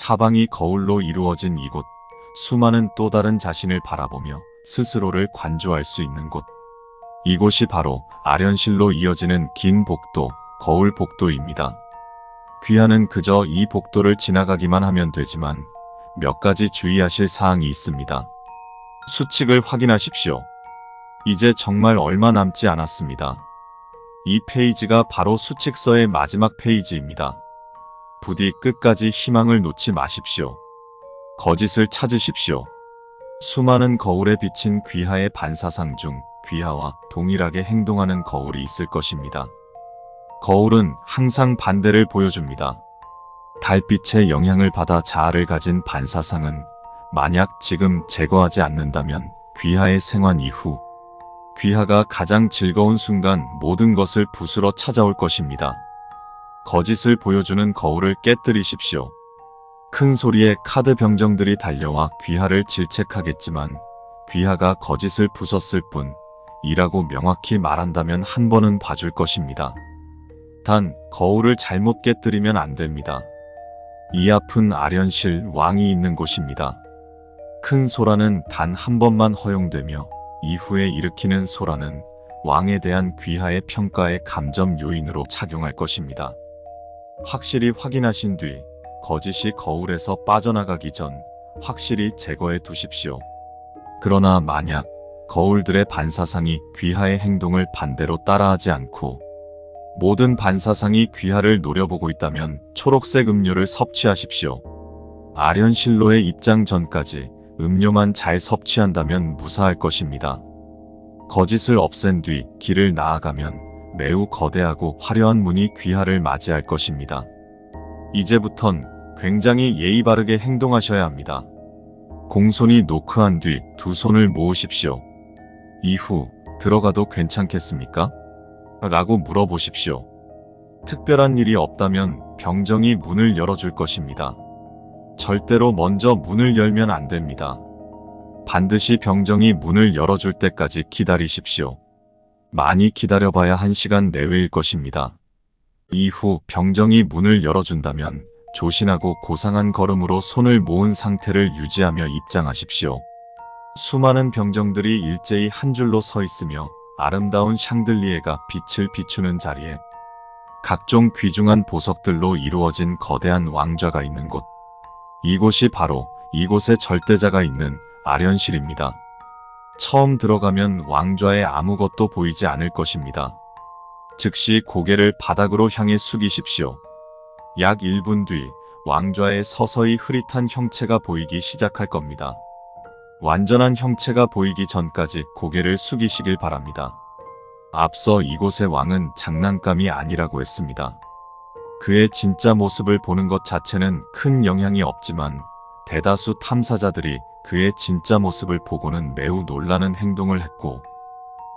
사방이 거울로 이루어진 이곳, 수많은 또 다른 자신을 바라보며 스스로를 관조할 수 있는 곳. 이곳이 바로 아련실로 이어지는 긴 복도, 거울 복도입니다. 귀하는 그저 이 복도를 지나가기만 하면 되지만 몇 가지 주의하실 사항이 있습니다. 수칙을 확인하십시오. 이제 정말 얼마 남지 않았습니다. 이 페이지가 바로 수칙서의 마지막 페이지입니다. 부디 끝까지 희망을 놓지 마십시오. 거짓을 찾으십시오. 수많은 거울에 비친 귀하의 반사상 중 귀하와 동일하게 행동하는 거울이 있을 것입니다. 거울은 항상 반대를 보여줍니다. 달빛의 영향을 받아 자아를 가진 반사상은 만약 지금 제거하지 않는다면 귀하의 생還이후 귀하가 가장 즐거운 순간 모든 것을 부수러 찾아올 것입니다. 거짓을 보여주는 거울을 깨뜨리십시오. 큰 소리에 카드 병정들이 달려와 귀하를 질책하겠지만 귀하가 거짓을 부쉈을 뿐이라고 명확히 말한다면 한 번은 봐줄 것입니다. 단 거울을 잘못 깨뜨리면 안 됩니다. 이 앞은 아련실 왕이 있는 곳입니다. 큰 소라는 단 한 번만 허용되며 이후에 일으키는 소라는 왕에 대한 귀하의 평가의 감점 요인으로 작용할 것입니다. 확실히 확인하신 뒤 거짓이 거울에서 빠져나가기 전 확실히 제거해 두십시오. 그러나 만약 거울들의 반사상이 귀하의 행동을 반대로 따라하지 않고 모든 반사상이 귀하를 노려보고 있다면 초록색 음료를 섭취하십시오. 아련실로의 입장 전까지 음료만 잘 섭취한다면 무사할 것입니다. 거짓을 없앤 뒤 길을 나아가면 매우 거대하고 화려한 문이 귀하를 맞이할 것입니다. 이제부턴 굉장히 예의 바르게 행동하셔야 합니다. 공손히 노크한 뒤 두 손을 모으십시오. 이후 들어가도 괜찮겠습니까? 라고 물어보십시오. 특별한 일이 없다면 병정이 문을 열어줄 것입니다. 절대로 먼저 문을 열면 안 됩니다. 반드시 병정이 문을 열어줄 때까지 기다리십시오. 많이 기다려봐야 1시간 내외일 것입니다. 이후 병정이 문을 열어준다면 조신하고 고상한 걸음으로 손을 모은 상태를 유지하며 입장하십시오. 수많은 병정들이 일제히 한 줄로 서 있으며 아름다운 샹들리에가 빛을 비추는 자리에 각종 귀중한 보석들로 이루어진 거대한 왕좌가 있는 곳. 이곳이 바로 이곳에 절대자가 있는 아련실입니다. 처음 들어가면 왕좌에 아무것도 보이지 않을 것입니다. 즉시 고개를 바닥으로 향해 숙이십시오. 약 1분 뒤 왕좌에 서서히 흐릿한 형체가 보이기 시작할 겁니다. 완전한 형체가 보이기 전까지 고개를 숙이시길 바랍니다. 앞서 이곳의 왕은 장난감이 아니라고 했습니다. 그의 진짜 모습을 보는 것 자체는 큰 영향이 없지만 대다수 탐사자들이 그의 진짜 모습을 보고는 매우 놀라는 행동을 했고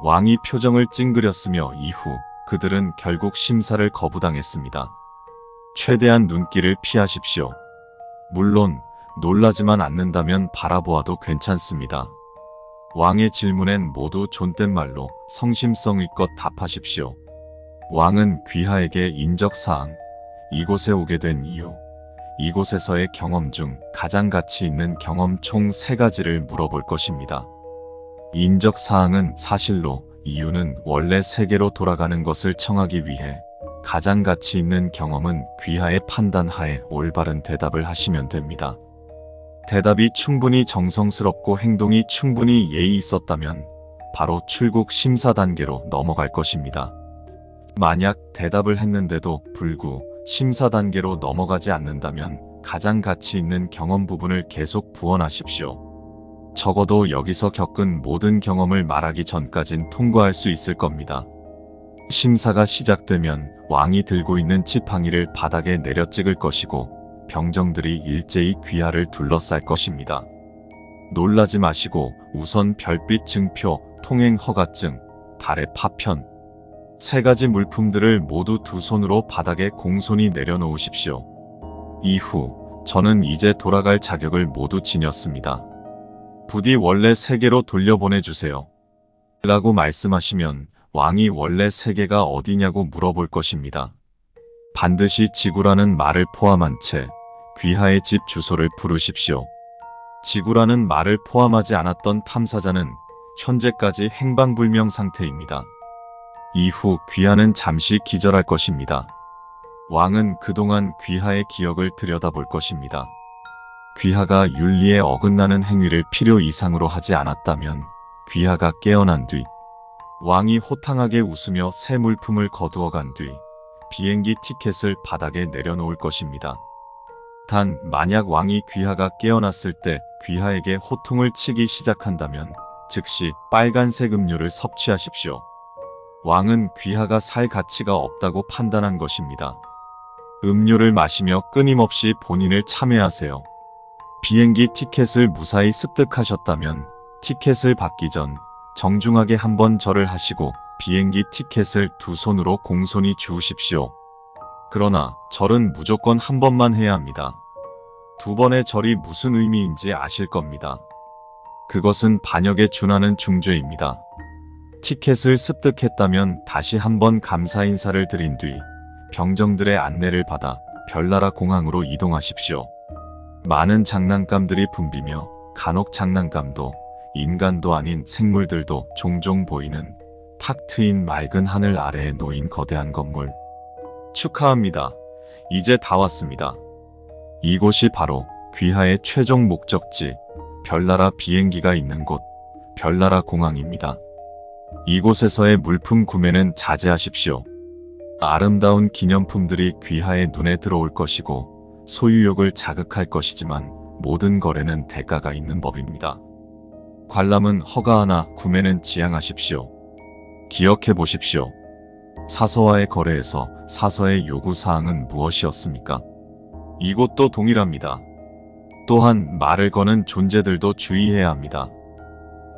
왕이 표정을 찡그렸으며 이후 그들은 결국 심사를 거부당했습니다. 최대한 눈길을 피하십시오. 물론 놀라지만 않는다면 바라보아도 괜찮습니다. 왕의 질문엔 모두 존댓말로 성심성의껏 답하십시오. 왕은 귀하에게 인적사항, 이곳에 오게 된 이유, 이곳에서의 경험 중 가장 가치 있는 경험 총 3가지를 물어볼 것입니다. 인적사항은 사실로, 이유는 원래 세계로 돌아가는 것을 청하기 위해, 가장 가치 있는 경험은 귀하의 판단하에 올바른 대답을 하시면 됩니다. 대답이 충분히 정성스럽고 행동이 충분히 예의 있었다면 바로 출국 심사 단계로 넘어갈 것입니다. 만약 대답을 했는데도 불구 심사 단계로 넘어가지 않는다면 가장 가치 있는 경험 부분을 계속 부언하십시오. 적어도 여기서 겪은 모든 경험을 말하기 전까진 통과할 수 있을 겁니다. 심사가 시작되면 왕이 들고 있는 지팡이를 바닥에 내려 찍을 것이고 병정들이 일제히 귀하를 둘러쌀 것입니다. 놀라지 마시고 우선 별빛 증표, 통행 허가증, 달의 파편, 3가지 물품들을 모두 두 손으로 바닥에 공손히 내려놓으십시오. 이후 저는 이제 돌아갈 자격을 모두 지녔습니다. 부디 원래 세계로 돌려보내주세요. 라고 말씀하시면 왕이 원래 세계가 어디냐고 물어볼 것입니다. 반드시 지구라는 말을 포함한 채 귀하의 집 주소를 부르십시오. 지구라는 말을 포함하지 않았던 탐사자는 현재까지 행방불명 상태입니다. 이후 귀하는 잠시 기절할 것입니다. 왕은 그동안 귀하의 기억을 들여다볼 것입니다. 귀하가 윤리에 어긋나는 행위를 필요 이상으로 하지 않았다면 귀하가 깨어난 뒤 왕이 호탕하게 웃으며 새 물품을 거두어 간 뒤 비행기 티켓을 바닥에 내려놓을 것입니다. 단 만약 왕이 귀하가 깨어났을 때 귀하에게 호통을 치기 시작한다면 즉시 빨간색 음료를 섭취하십시오. 왕은 귀하가 살 가치가 없다고 판단한 것입니다. 음료를 마시며 끊임없이 본인을 참회하세요. 비행기 티켓을 무사히 습득하셨다면 티켓을 받기 전 정중하게 한번 절을 하시고 비행기 티켓을 두 손으로 공손히 주우십시오. 그러나 절은 무조건 한 번만 해야 합니다. 두 번의 절이 무슨 의미인지 아실 겁니다. 그것은 반역에 준하는 중죄입니다. 티켓을 습득했다면 다시 한번 감사 인사를 드린 뒤 병정들의 안내를 받아 별나라 공항으로 이동하십시오. 많은 장난감들이 붐비며 간혹 장난감도 인간도 아닌 생물들도 종종 보이는 탁 트인 맑은 하늘 아래에 놓인 거대한 건물. 축하합니다. 이제 다 왔습니다. 이곳이 바로 귀하의 최종 목적지 별나라 비행기가 있는 곳 별나라 공항입니다. 이곳에서의 물품 구매는 자제하십시오. 아름다운 기념품들이 귀하의 눈에 들어올 것이고 소유욕을 자극할 것이지만 모든 거래는 대가가 있는 법입니다. 관람은 허가하나 구매는 지양하십시오. 기억해 보십시오. 사서와의 거래에서 사서의 요구사항은 무엇이었습니까? 이곳도 동일합니다. 또한 말을 거는 존재들도 주의해야 합니다.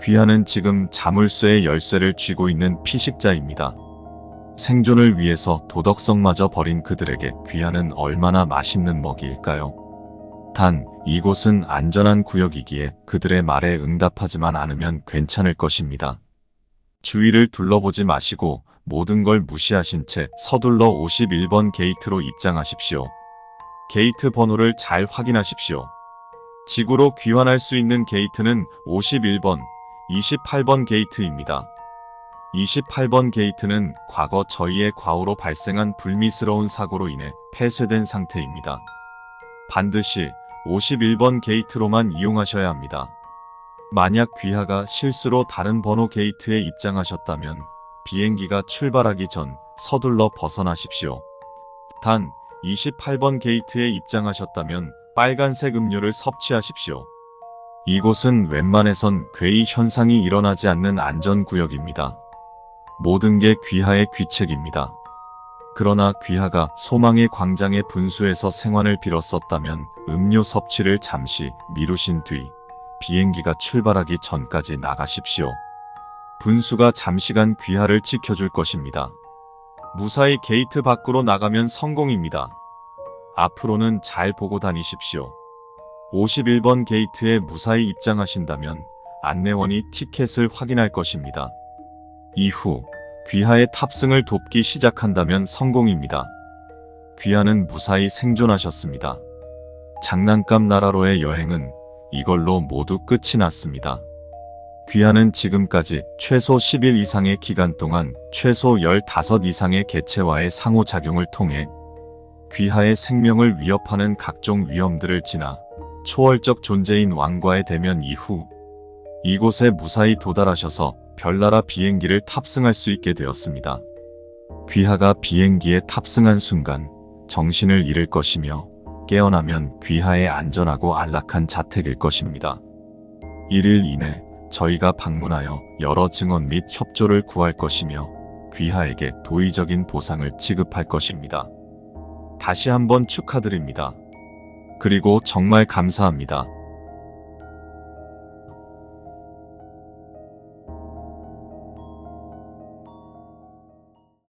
귀하는 지금 자물쇠의 열쇠를 쥐고 있는 피식자입니다. 생존을 위해서 도덕성마저 버린 그들에게 귀하는 얼마나 맛있는 먹이일까요? 단, 이곳은 안전한 구역이기에 그들의 말에 응답하지만 않으면 괜찮을 것입니다. 주위를 둘러보지 마시고 모든 걸 무시하신 채 서둘러 51번 게이트로 입장하십시오. 게이트 번호를 잘 확인하십시오. 지구로 귀환할 수 있는 게이트는 51번, 28번 게이트입니다. 28번 게이트는 과거 저희의 과오로 발생한 불미스러운 사고로 인해 폐쇄된 상태입니다. 반드시 51번 게이트로만 이용하셔야 합니다. 만약 귀하가 실수로 다른 번호 게이트에 입장하셨다면 비행기가 출발하기 전 서둘러 벗어나십시오. 단 28번 게이트에 입장하셨다면 빨간색 음료를 섭취하십시오. 이곳은 웬만해선 괴이 현상이 일어나지 않는 안전구역입니다. 모든 게 귀하의 귀책입니다. 그러나 귀하가 소망의 광장의 분수에서 생환을 빌었었다면 음료 섭취를 잠시 미루신 뒤 비행기가 출발하기 전까지 나가십시오. 분수가 잠시간 귀하를 지켜줄 것입니다. 무사히 게이트 밖으로 나가면 성공입니다. 앞으로는 잘 보고 다니십시오. 51번 게이트에 무사히 입장하신다면 안내원이 티켓을 확인할 것입니다. 이후 귀하의 탑승을 돕기 시작한다면 성공입니다. 귀하는 무사히 생존하셨습니다. 장난감 나라로의 여행은 이걸로 모두 끝이 났습니다. 귀하는 지금까지 최소 10일 이상의 기간 동안 최소 15 이상의 개체와의 상호작용을 통해 귀하의 생명을 위협하는 각종 위험들을 지나 초월적 존재인 왕과의 대면 이후 이곳에 무사히 도달하셔서 별나라 비행기를 탑승할 수 있게 되었습니다. 귀하가 비행기에 탑승한 순간 정신을 잃을 것이며 깨어나면 귀하의 안전하고 안락한 자택일 것입니다. 1일 이내 저희가 방문하여 여러 증언 및 협조를 구할 것이며 귀하에게 도의적인 보상을 지급할 것입니다. 다시 한번 축하드립니다. 그리고 정말 감사합니다.